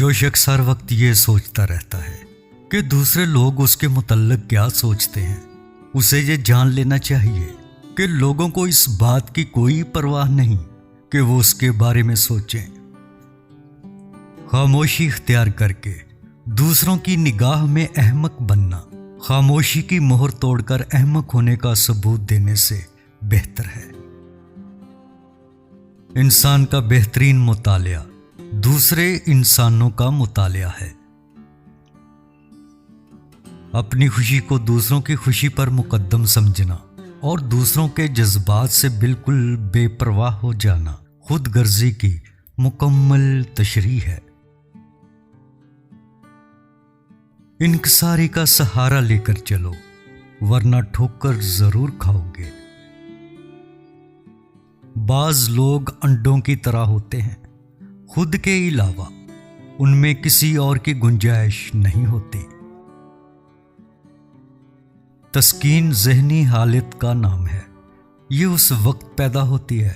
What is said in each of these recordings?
جو شخص ہر وقت یہ سوچتا رہتا ہے کہ دوسرے لوگ اس کے متعلق کیا سوچتے ہیں، اسے یہ جان لینا چاہیے کہ لوگوں کو اس بات کی کوئی پرواہ نہیں کہ وہ اس کے بارے میں سوچیں۔ خاموشی اختیار کر کے دوسروں کی نگاہ میں احمق بننا خاموشی کی مہر توڑ کر احمق ہونے کا ثبوت دینے سے بہتر ہے۔ انسان کا بہترین مطالعہ دوسرے انسانوں کا مطالعہ ہے۔ اپنی خوشی کو دوسروں کی خوشی پر مقدم سمجھنا اور دوسروں کے جذبات سے بالکل بے پرواہ ہو جانا خود غرضی کی مکمل تشریح ہے۔ انکساری کا سہارا لے کر چلو، ورنہ ٹھوکر ضرور کھاؤ گے۔ بعض لوگ انڈوں کی طرح ہوتے ہیں، خود کے علاوہ ان میں کسی اور کی گنجائش نہیں ہوتی۔ تسکین ذہنی حالت کا نام ہے۔ یہ اس وقت پیدا ہوتی ہے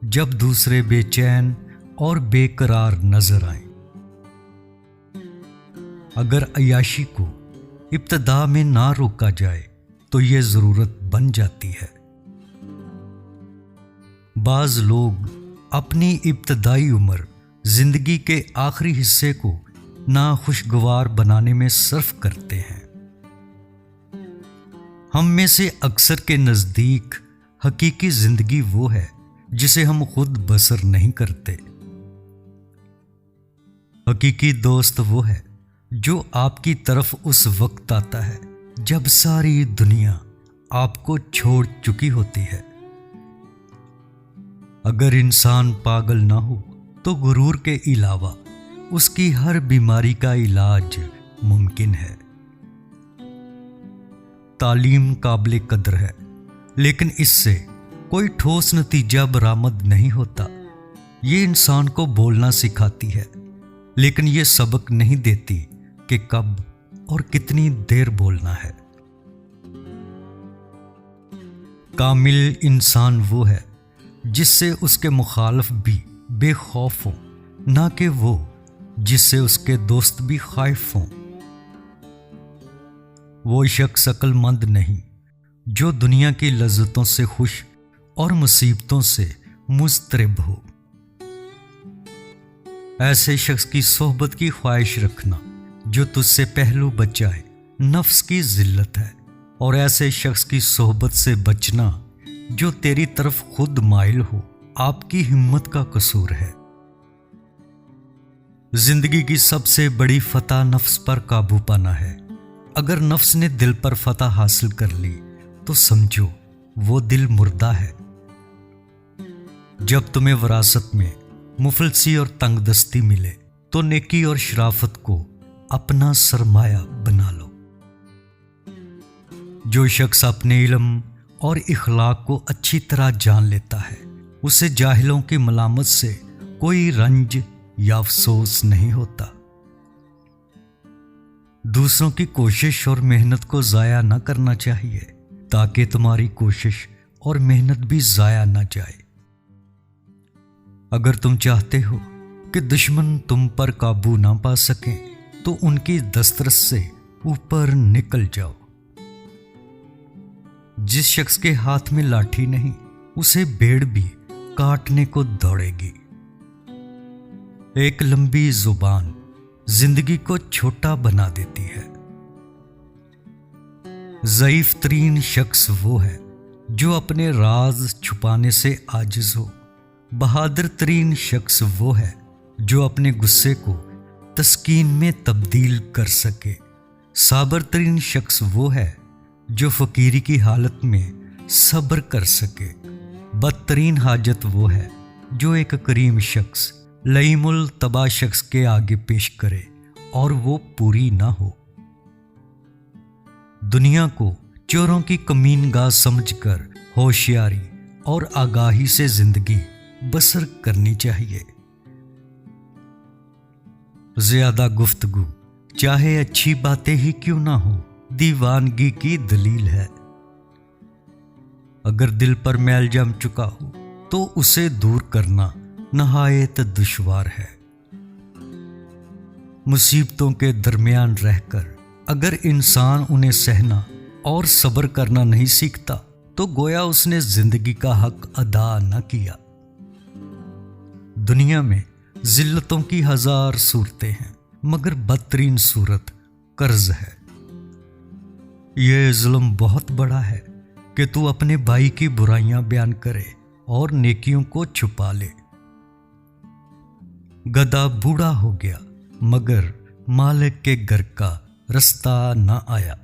جب دوسرے بے چین اور بے قرار نظر آئیں۔ اگر عیاشی کو ابتدا میں نہ روکا جائے تو یہ ضرورت بن جاتی ہے۔ بعض لوگ اپنی ابتدائی عمر زندگی کے آخری حصے کو ناخوشگوار بنانے میں صرف کرتے ہیں۔ ہم میں سے اکثر کے نزدیک حقیقی زندگی وہ ہے جسے ہم خود بسر نہیں کرتے۔ حقیقی دوست وہ ہے جو آپ کی طرف اس وقت آتا ہے جب ساری دنیا آپ کو چھوڑ چکی ہوتی ہے۔ اگر انسان پاگل نہ ہو تو غرور کے علاوہ اس کی ہر بیماری کا علاج ممکن ہے۔ تعلیم قابل قدر ہے، لیکن اس سے کوئی ٹھوس نتیجہ برآمد نہیں ہوتا۔ یہ انسان کو بولنا سکھاتی ہے، لیکن یہ سبق نہیں دیتی کہ کب اور کتنی دیر بولنا ہے۔ کامل انسان وہ ہے جس سے اس کے مخالف بھی بے خوف ہوں، نہ کہ وہ جس سے اس کے دوست بھی خائف ہوں۔ وہ شخص عقل مند نہیں جو دنیا کی لذتوں سے خوش اور مصیبتوں سے مضطرب ہو۔ ایسے شخص کی صحبت کی خواہش رکھنا جو تجھ سے پہلو بچائے نفس کی ذلت ہے، اور ایسے شخص کی صحبت سے بچنا جو تیری طرف خود مائل ہو آپ کی ہمت کا قصور ہے۔ زندگی کی سب سے بڑی فتح نفس پر قابو پانا ہے۔ اگر نفس نے دل پر فتح حاصل کر لی تو سمجھو وہ دل مردہ ہے۔ جب تمہیں وراثت میں مفلسی اور تنگ دستی ملے تو نیکی اور شرافت کو اپنا سرمایہ بنا لو۔ جو شخص اپنے علم اور اخلاق کو اچھی طرح جان لیتا ہے اسے جاہلوں کی ملامت سے کوئی رنج یا افسوس نہیں ہوتا۔ دوسروں کی کوشش اور محنت کو ضائع نہ کرنا چاہیے تاکہ تمہاری کوشش اور محنت بھی ضائع نہ جائے۔ اگر تم چاہتے ہو کہ دشمن تم پر قابو نہ پا سکیں تو ان کی دسترس سے اوپر نکل جاؤ۔ جس شخص کے ہاتھ میں لاٹھی نہیں اسے بھیڑ بھی کاٹنے کو دوڑے گی۔ ایک لمبی زبان زندگی کو چھوٹا بنا دیتی ہے۔ ضعیف ترین شخص وہ ہے جو اپنے راز چھپانے سے عاجز ہو۔ بہادر ترین شخص وہ ہے جو اپنے غصے کو تسکین میں تبدیل کر سکے۔ صابر ترین شخص وہ ہے جو فقیری کی حالت میں صبر کر سکے۔ بدترین حاجت وہ ہے جو ایک کریم شخص لئیم الطبع شخص کے آگے پیش کرے اور وہ پوری نہ ہو۔ دنیا کو چوروں کی کمین گاہ سمجھ کر ہوشیاری اور آگاہی سے زندگی بسر کرنی چاہیے۔ زیادہ گفتگو چاہے اچھی باتیں ہی کیوں نہ ہو دیوانگی کی دلیل ہے۔ اگر دل پر میل جم چکا ہو تو اسے دور کرنا نہایت دشوار ہے۔ مصیبتوں کے درمیان رہ کر اگر انسان انہیں سہنا اور صبر کرنا نہیں سیکھتا تو گویا اس نے زندگی کا حق ادا نہ کیا۔ دنیا میں ذلتوں کی ہزار صورتیں ہیں مگر بدترین صورت قرض ہے۔ یہ ظلم بہت بڑا ہے کہ تو اپنے بھائی کی برائیاں بیان کرے اور نیکیوں کو چھپا لے۔ گدھا بوڑھا ہو گیا مگر مالک کے گھر کا رستہ نہ آیا۔